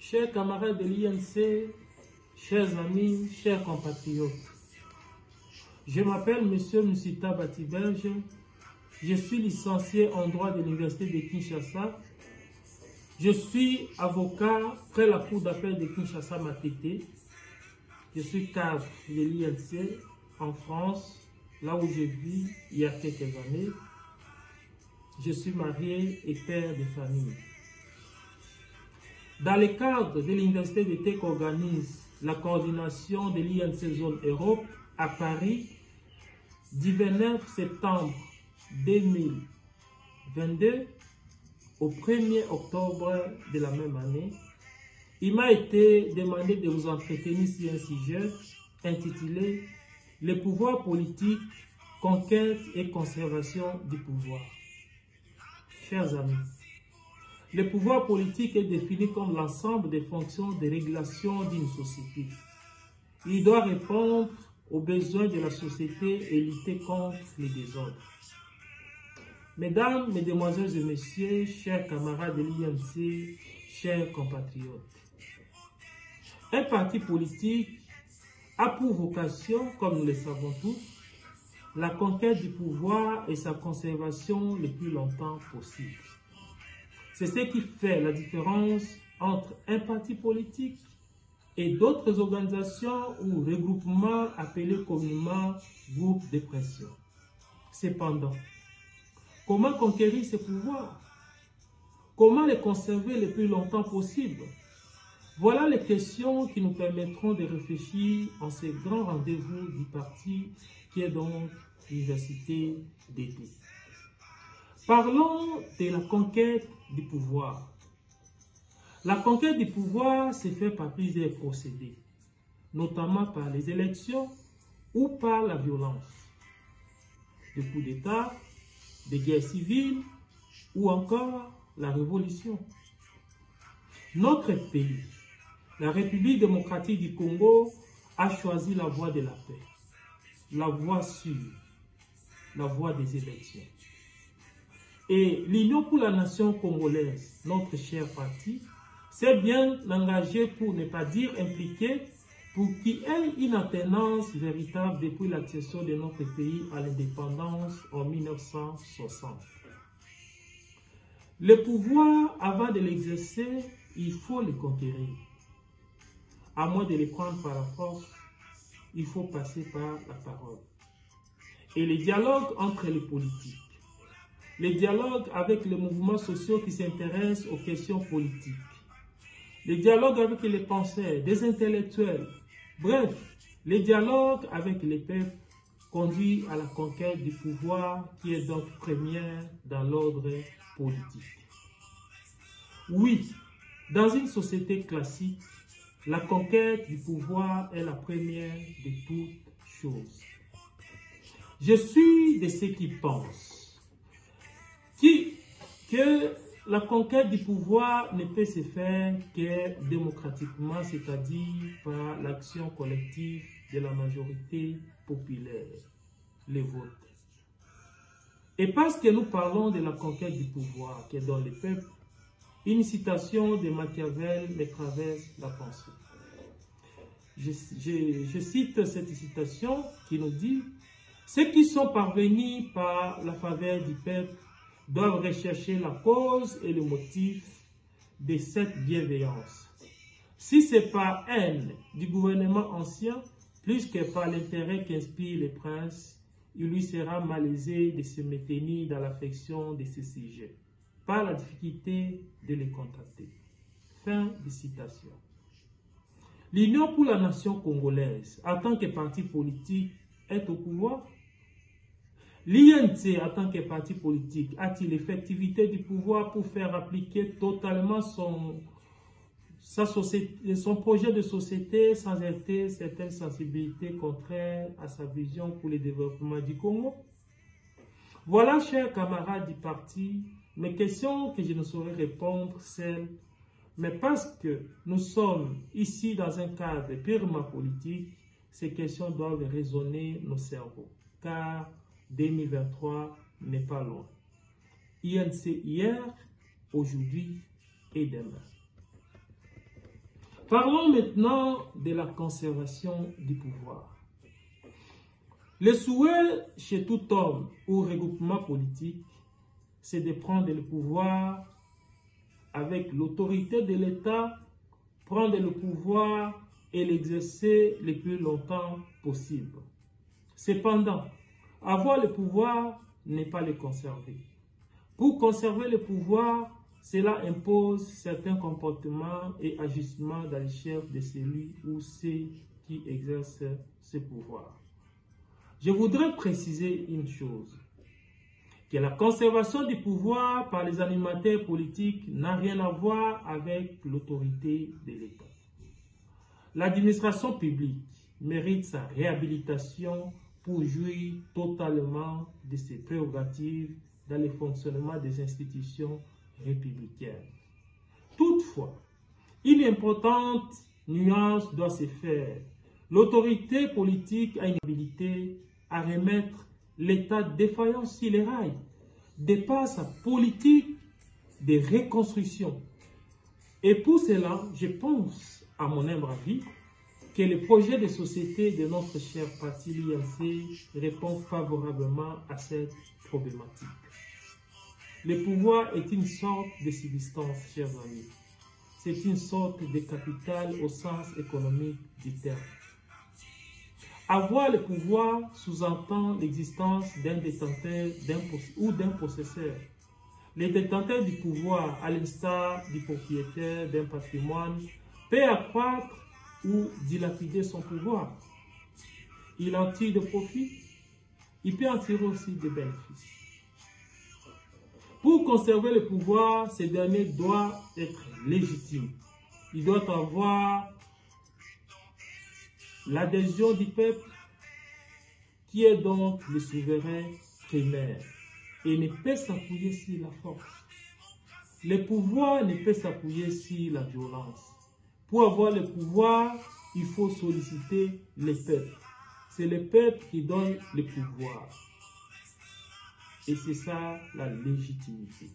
Chers camarades de l'INC, chers amis, chers compatriotes, je m'appelle M. Musita Batiberge, je suis licencié en droit de l'Université de Kinshasa, je suis avocat près la cour d'appel de Kinshasa Matete, je suis cadre de l'INC en France, là où je vis il y a quelques années, je suis marié et père de famille. Dans le cadre de l'Université d'été qu'organise la coordination de l'INC Zone Europe à Paris, du 29 septembre 2022 au 1er octobre de la même année, il m'a été demandé de vous entretenir sur un sujet intitulé « Les pouvoirs politiques, conquête et conservation du pouvoir ». Chers amis, le pouvoir politique est défini comme l'ensemble des fonctions de régulation d'une société. Il doit répondre aux besoins de la société et lutter contre les désordres. Mesdames, Mesdemoiselles et Messieurs, chers camarades de l'INC, chers compatriotes, un parti politique a pour vocation, comme nous le savons tous, la conquête du pouvoir et sa conservation le plus longtemps possible. C'est ce qui fait la différence entre un parti politique et d'autres organisations ou regroupements appelés communément groupes de pression. Cependant, comment conquérir ces pouvoirs? Comment les conserver le plus longtemps possible? Voilà les questions qui nous permettront de réfléchir en ce grand rendez-vous du parti qui est donc l'Université d'été. Parlons de la conquête du pouvoir. La conquête du pouvoir se fait par plusieurs procédés, notamment par les élections ou par la violence. Des coups d'État, des guerres civiles ou encore la révolution. Notre pays, la République démocratique du Congo, a choisi la voie de la paix, la voie sûre, la voie des élections. Et l'Union pour la nation congolaise, notre cher parti, s'est bien engagée, pour ne pas dire impliquée, pour qu'il y ait une alternance véritable depuis l'accession de notre pays à l'indépendance en 1960. Le pouvoir, avant de l'exercer, il faut le conquérir. À moins de le prendre par la force, il faut passer par la parole. Et le dialogue entre les politiques. Les dialogues avec les mouvements sociaux qui s'intéressent aux questions politiques. Les dialogues avec les penseurs, des intellectuels. Bref, les dialogues avec les peuples conduit à la conquête du pouvoir qui est donc première dans l'ordre politique. Oui, dans une société classique, la conquête du pouvoir est la première de toutes choses. Je suis de ceux qui pensent que la conquête du pouvoir ne peut se faire que démocratiquement, c'est-à-dire par l'action collective de la majorité populaire, les votes. Et parce que nous parlons de la conquête du pouvoir qui est dans le peuple, une citation de Machiavel me traverse la pensée. Je cite cette citation qui nous dit « Ceux qui sont parvenus par la faveur du peuple doivent rechercher la cause et le motif de cette bienveillance. Si c'est par haine du gouvernement ancien, plus que par l'intérêt qu'inspire les princes, il lui sera malaisé de se maintenir dans l'affection de ces sujets, par la difficulté de les contacter. » Fin de citation. L'Union pour la nation congolaise, en tant que parti politique, est au pouvoir. L'INC, en tant que parti politique, a-t-il l'effectivité du pouvoir pour faire appliquer totalement son projet de société sans heurter certaines sensibilités contraires à sa vision pour le développement du Congo? Voilà, chers camarades du parti, mes questions que je ne saurais répondre seules, mais parce que nous sommes ici dans un cadre purement politique, ces questions doivent résonner nos cerveaux, car 2023 n'est pas loin. INC hier, aujourd'hui et demain. Parlons maintenant de la conservation du pouvoir. Le souhait chez tout homme ou regroupement politique, c'est de prendre le pouvoir avec l'autorité de l'État, prendre le pouvoir et l'exercer le plus longtemps possible. Cependant, avoir le pouvoir n'est pas le conserver. Pour conserver le pouvoir, cela impose certains comportements et agissements dans le chef de celui ou ceux qui exercent ce pouvoir. Je voudrais préciser une chose, que la conservation du pouvoir par les animateurs politiques n'a rien à voir avec l'autorité de l'État. L'administration publique mérite sa réhabilitation pour jouir totalement de ses prérogatives dans le fonctionnement des institutions républicaines. Toutefois, une importante nuance doit se faire. L'autorité politique a une habilité à remettre l'État défaillant sur les rails, de par sa politique de reconstruction. Et pour cela, je pense, à mon humble avis, que le projet de société de notre cher parti l'INC répond favorablement à cette problématique. Le pouvoir est une sorte de subsistance, chers amis. C'est une sorte de capital au sens économique du terme. Avoir le pouvoir sous-entend l'existence d'un détenteur ou d'un possesseur. Le détenteur du pouvoir, à l'instar du propriétaire d'un patrimoine, peut accroître ou dilapider son pouvoir. Il en tire de profit, il peut en tirer aussi des bénéfices. Pour conserver le pouvoir, ce dernier doit être légitime. Il doit avoir l'adhésion du peuple, qui est donc le souverain primaire, et ne peut s'appuyer sur la force. Le pouvoir ne peut s'appuyer sur la violence. Pour avoir le pouvoir, il faut solliciter le peuple. C'est le peuple qui donne le pouvoir. Et c'est ça la légitimité.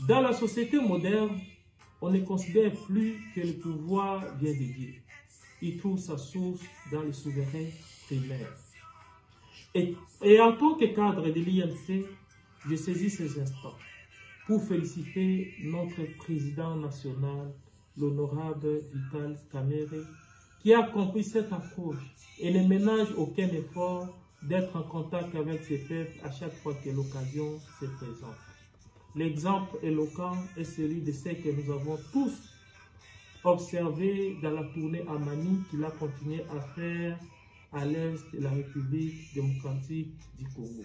Dans la société moderne, on ne considère plus que le pouvoir vient de Dieu. Il trouve sa source dans le souverain primaire. Et en tant que cadre de l'INC, je saisis ces instants pour féliciter notre président national, l'honorable Vital Kamerhe, qui a compris cette approche et ne ménage aucun effort d'être en contact avec ses peuples à chaque fois que l'occasion se présente. L'exemple éloquent est celui de ce que nous avons tous observé dans la tournée à Mani qu'il a continué à faire à l'est de la République démocratique du Congo.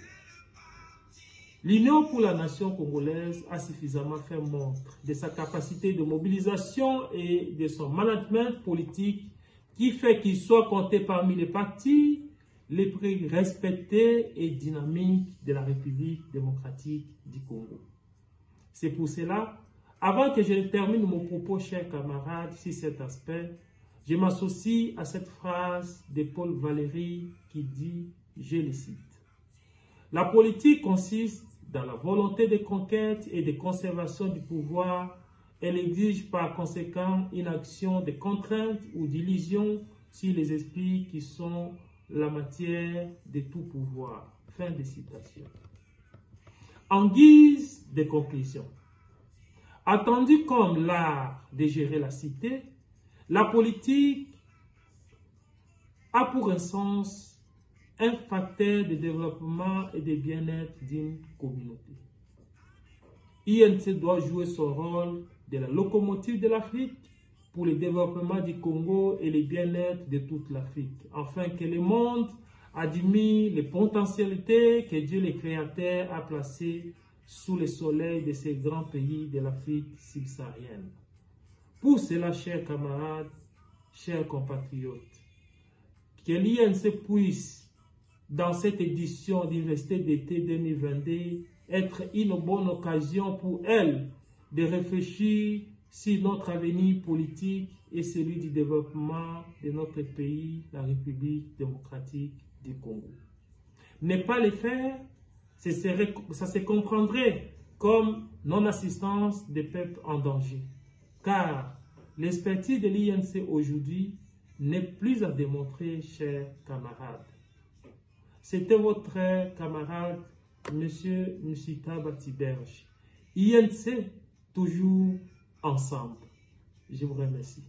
L'Union pour la nation congolaise a suffisamment fait montre de sa capacité de mobilisation et de son management politique qui fait qu'il soit compté parmi les partis les plus respectés et dynamiques de la République démocratique du Congo. C'est pour cela, avant que je ne termine mon propos, chers camarades, sur cet aspect, je m'associe à cette phrase de Paul Valéry qui dit, je le cite, « La politique consiste dans la volonté de conquête et de conservation du pouvoir. Elle exige par conséquent une action de contrainte ou d'illusion sur les esprits qui sont la matière de tout pouvoir. » Fin de citation. En guise de conclusion, attendu comme l'art de gérer la cité, la politique a pour essence un facteur de développement et de bien-être d'une communauté. INC doit jouer son rôle de la locomotive de l'Afrique pour le développement du Congo et le bien-être de toute l'Afrique, afin que le monde admire les potentialités que Dieu le Créateur a placées sous le soleil de ces grands pays de l'Afrique subsaharienne. Pour cela, chers camarades, chers compatriotes, que l'INC puisse, dans cette édition d'Université d'été 2022, être une bonne occasion pour elle de réfléchir sur notre avenir politique et celui du développement de notre pays, la République démocratique du Congo. Ne pas le faire, ça se comprendrait comme non-assistance des peuples en danger. car l'expertise de l'INC aujourd'hui n'est plus à démontrer, chers camarades. C'était votre camarade, M. Musika Batiberge. INC, toujours ensemble. Je vous remercie.